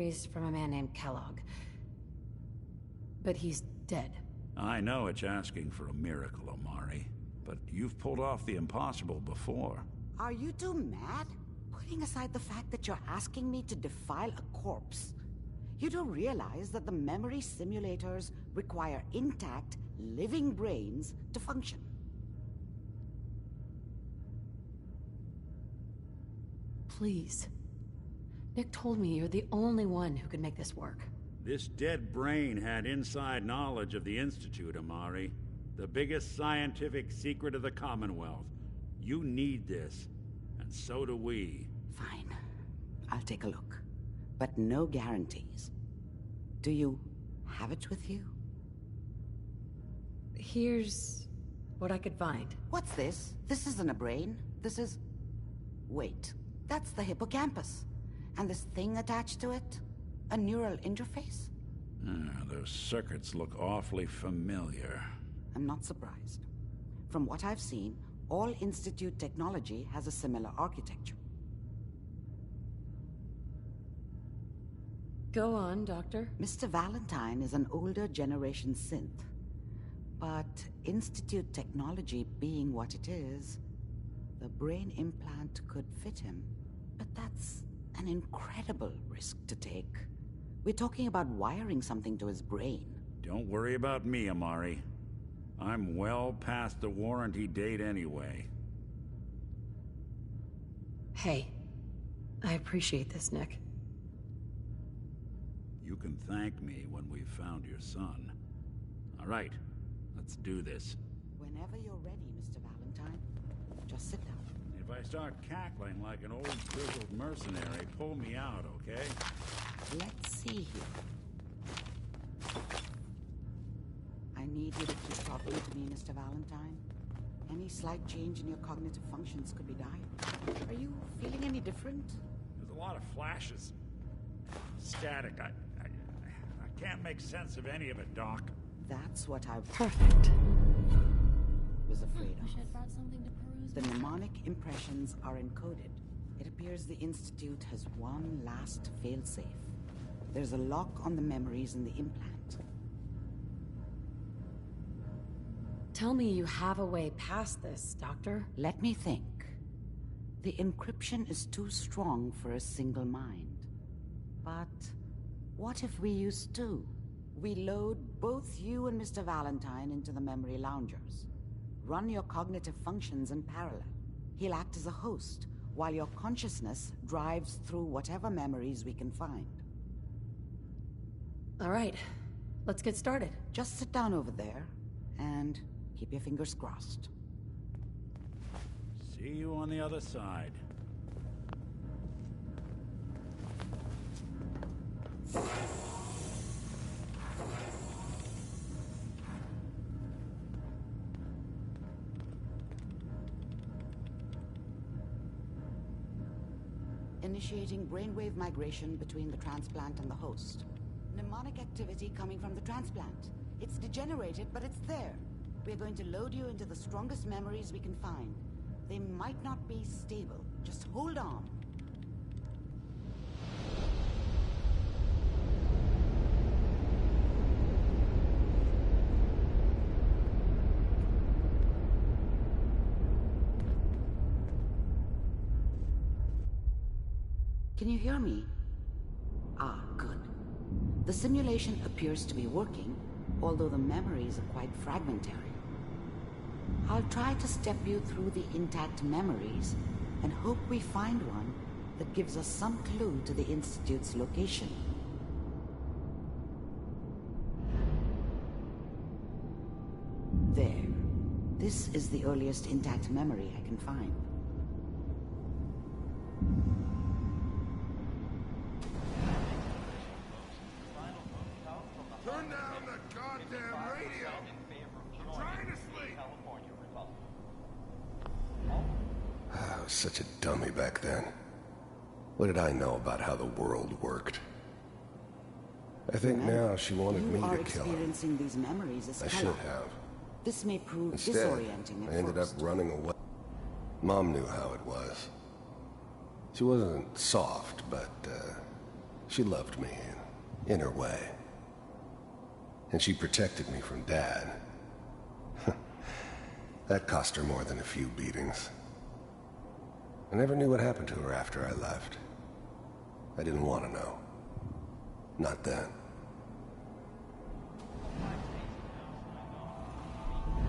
memories from a man named Kellogg. But he's dead. I know it's asking for a miracle, Omari, but you've pulled off the impossible before. Are you two mad? Putting aside the fact that you're asking me to defile a corpse, you do realize that the memory simulators require intact, living brains to function. Please. Nick told me you're the only one who can make this work. This dead brain had inside knowledge of the Institute, Omari. The biggest scientific secret of the Commonwealth. You need this, and so do we. Fine. I'll take a look. But no guarantees. Do you have it with you? Here's what I could find. What's this? This isn't a brain. This is... Wait. That's the hippocampus. And this thing attached to it? A neural interface? Those circuits look awfully familiar. I'm not surprised. From what I've seen, all Institute technology has a similar architecture. Go on, Doctor. Mr. Valentine is an older generation synth. But Institute technology being what it is, the brain implant could fit him. But that's an incredible risk to take. We're talking about wiring something to his brain. Don't worry about me, Omari. I'm well past the warranty date anyway. Hey, I appreciate this, Nick. You can thank me when we've found your son. All right, let's do this. Whenever you're ready, Mr. Valentine. Just sit down. If I start cackling like an old grizzled mercenary, pull me out, okay? Let's see here. I need you to keep talking to me, Mr. Valentine. Any slight change in your cognitive functions could be dire. Are you feeling any different? There's a lot of flashes. Static. I can't make sense of any of it, Doc. That's what I Perfect. was afraid Wish of. I'd brought something to peruse. The mnemonic impressions are encoded. It appears the Institute has one last failsafe. There's a lock on the memories in the implant. Tell me you have a way past this, Doctor. Let me think. The encryption is too strong for a single mind. But what if we use two? We load both you and Mr. Valentine into the memory loungers. Run your cognitive functions in parallel. He'll act as a host, while your consciousness drives through whatever memories we can find. All right, let's get started. Just sit down over there, and keep your fingers crossed. See you on the other side. Initiating brainwave migration between the transplant and the host. Mnemonic activity coming from the transplant. It's degenerated, but it's there. We're going to load you into the strongest memories we can find. They might not be stable. Just hold on. Can you hear me? Ah, good. The simulation appears to be working, although the memories are quite fragmentary. I'll try to step you through the intact memories and hope we find one that gives us some clue to the Institute's location. There. This is the earliest intact memory I can find. Turn down the goddamn radio! I'm trying to sleep! I was such a dummy back then. What did I know about how the world worked? I think now she wanted me to kill him. You are experiencing these memories as I should Kellogg. have. This may prove Instead, disorienting at I ended up first. running away. Mom knew how it was. She wasn't soft, but, She loved me in her way. And she protected me from Dad. That cost her more than a few beatings. I never knew what happened to her after I left. I didn't want to know. Not then.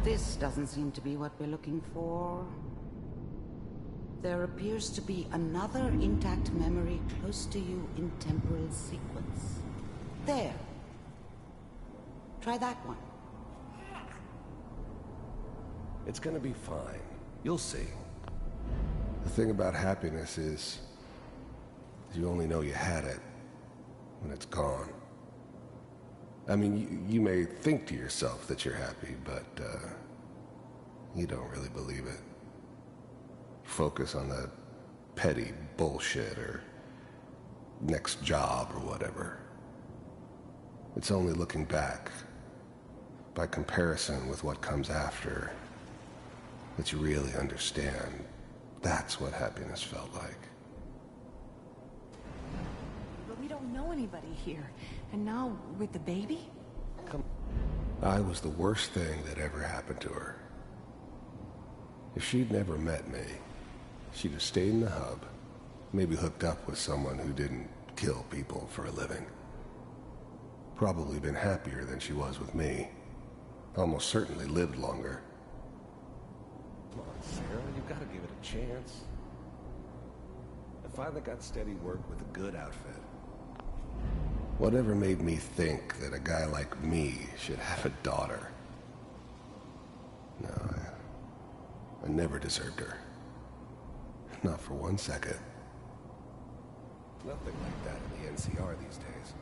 This doesn't seem to be what we're looking for. There appears to be another intact memory close to you in temporal sequence. There. Try that one. It's gonna be fine. You'll see. The thing about happiness is you only know you had it when it's gone. I mean, you may think to yourself that you're happy, but you don't really believe it. Focus on the petty bullshit or next job or whatever. It's only looking back, by comparison with what comes after, that you really understand that's what happiness felt like. But we don't know anybody here. And now, with the baby? I was the worst thing that ever happened to her. If she'd never met me, she'd have stayed in the hub, maybe hooked up with someone who didn't kill people for a living. Probably been happier than she was with me. Almost certainly lived longer. Come on, Sarah, you've got to give it a chance. I finally got steady work with a good outfit. Whatever made me think that a guy like me should have a daughter? No, I never deserved her. Not for 1 second. Nothing like that in the NCR these days.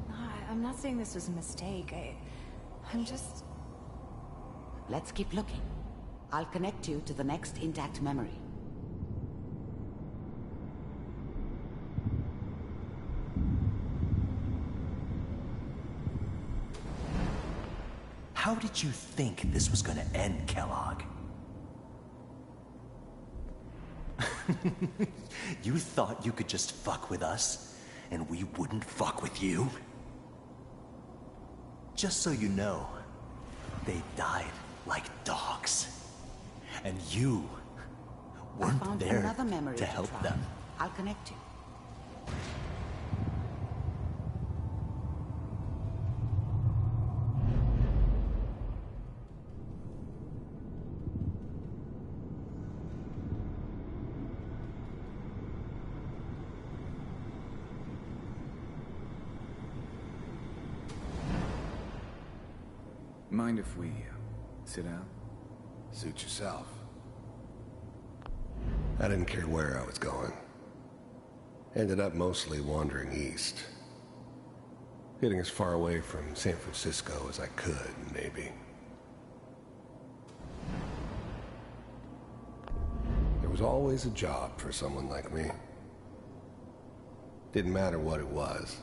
No, I'm not saying this was a mistake. I'm just... Let's keep looking. I'll connect you to the next intact memory. How did you think this was gonna end, Kellogg? You thought you could just fuck with us, and we wouldn't fuck with you? Just so you know, they died like dogs. And you weren't there to help them. I'll connect you. Mind if we sit down? Suit yourself. I didn't care where I was going. Ended up mostly wandering east. Getting as far away from San Francisco as I could, maybe. There was always a job for someone like me. Didn't matter what it was.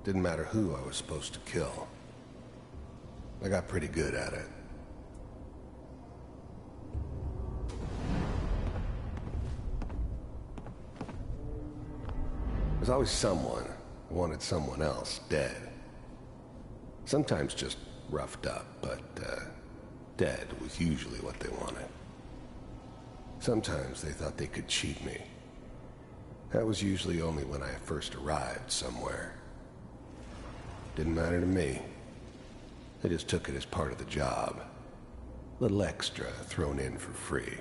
Didn't matter who I was supposed to kill. I got pretty good at it. There's always someone who wanted someone else dead. Sometimes just roughed up, but dead was usually what they wanted. Sometimes they thought they could cheat me. That was usually only when I first arrived somewhere. Didn't matter to me. I just took it as part of the job. Little extra thrown in for free.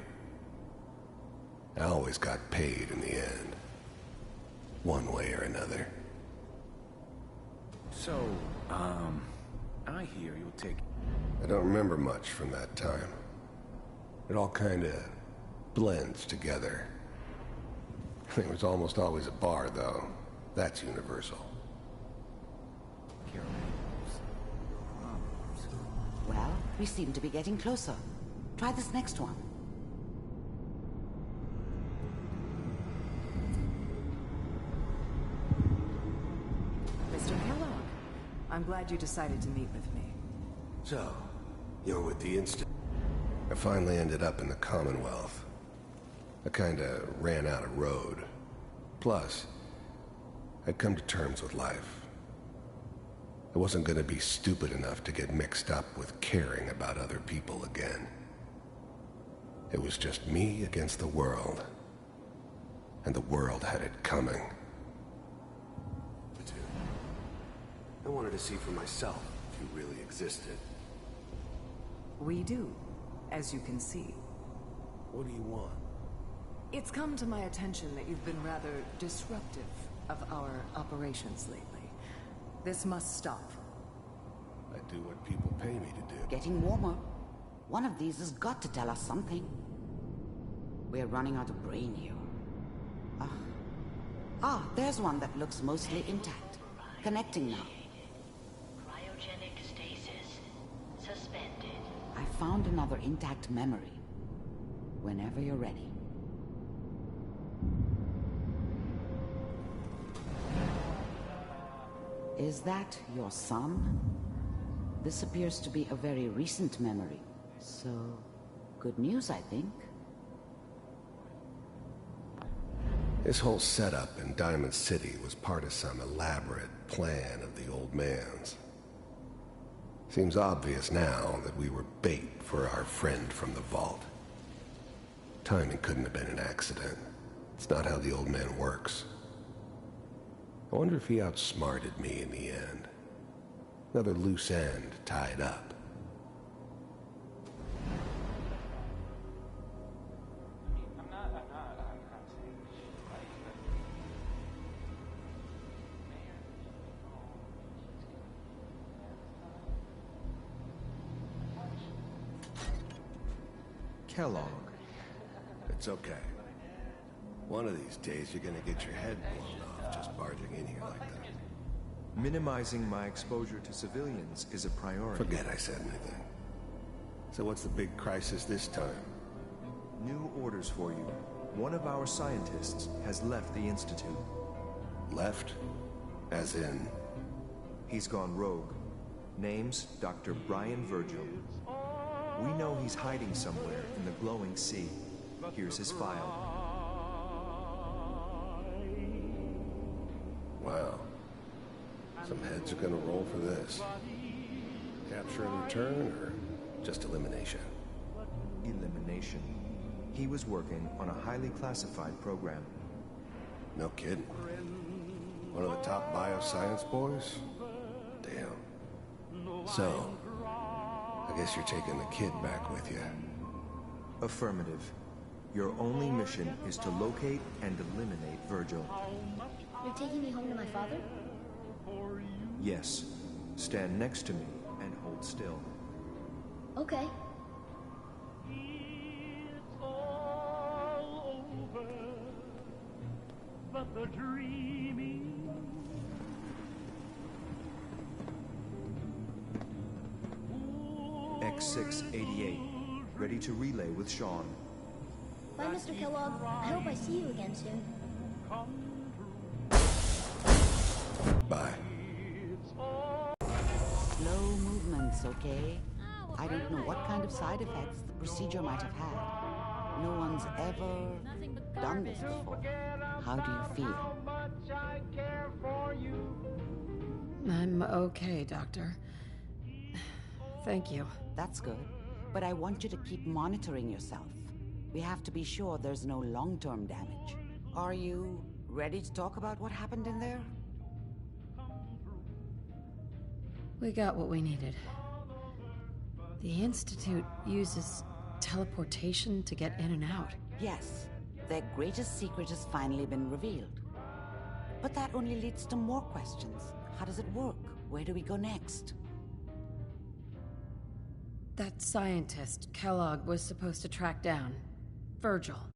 I always got paid in the end. One way or another. So, I hear you'll take... I don't remember much from that time. It all kinda blends together. There was almost always a bar, though. That's universal. Well, we seem to be getting closer. Try this next one. Mr. Kellogg, I'm glad you decided to meet with me. So, you're with the I finally ended up in the Commonwealth. I kinda ran out of road. Plus, I'd come to terms with life. I wasn't gonna be stupid enough to get mixed up with caring about other people again. It was just me against the world. And the world had it coming. I wanted to see for myself if you really existed. We do, as you can see. What do you want? It's come to my attention that you've been rather disruptive of our operations lately. This must stop. I do what people pay me to do. Getting warmer. One of these has got to tell us something. We're running out of brain here. There's one that looks mostly intact. Connecting now. Cryogenic stasis suspended. I found another intact memory. Whenever you're ready. Is that your son? This appears to be a very recent memory. So, good news, I think. This whole setup in Diamond City was part of some elaborate plan of the old man's. Seems obvious now that we were bait for our friend from the vault. Timing couldn't have been an accident. It's not how the old man works. I wonder if he outsmarted me in the end. Another loose end tied up. Kellogg. It's okay. One of these days you're gonna get your head blown off just barging in here like that. Minimizing my exposure to civilians is a priority. Forget I said anything. So what's the big crisis this time? New orders for you. One of our scientists has left the Institute. Left? As in? He's gone rogue. Name's Dr. Brian Virgil. We know he's hiding somewhere in the glowing sea. Here's his file. Wow. Some heads are gonna roll for this. Capture and return, or just elimination? Elimination. He was working on a highly classified program. No kidding. One of the top bioscience boys? Damn. So, I guess you're taking the kid back with you. Affirmative. Your only mission is to locate and eliminate Virgil. You're taking me home to my father? Yes. Stand next to me and hold still. Okay. X688. Ready to relay with Sean. Bye, Mr. Kellogg. I hope I see you again soon. Bye. Slow movements, okay? I don't know what kind of side effects the procedure might have had. No one's ever done this before. How do you feel? I'm okay, Doctor. Thank you. That's good. But I want you to keep monitoring yourself. We have to be sure there's no long-term damage. Are you ready to talk about what happened in there? We got what we needed. The Institute uses teleportation to get in and out. Yes. Their greatest secret has finally been revealed. But that only leads to more questions. How does it work? Where do we go next? That scientist, Kellogg, was supposed to track down Virgil.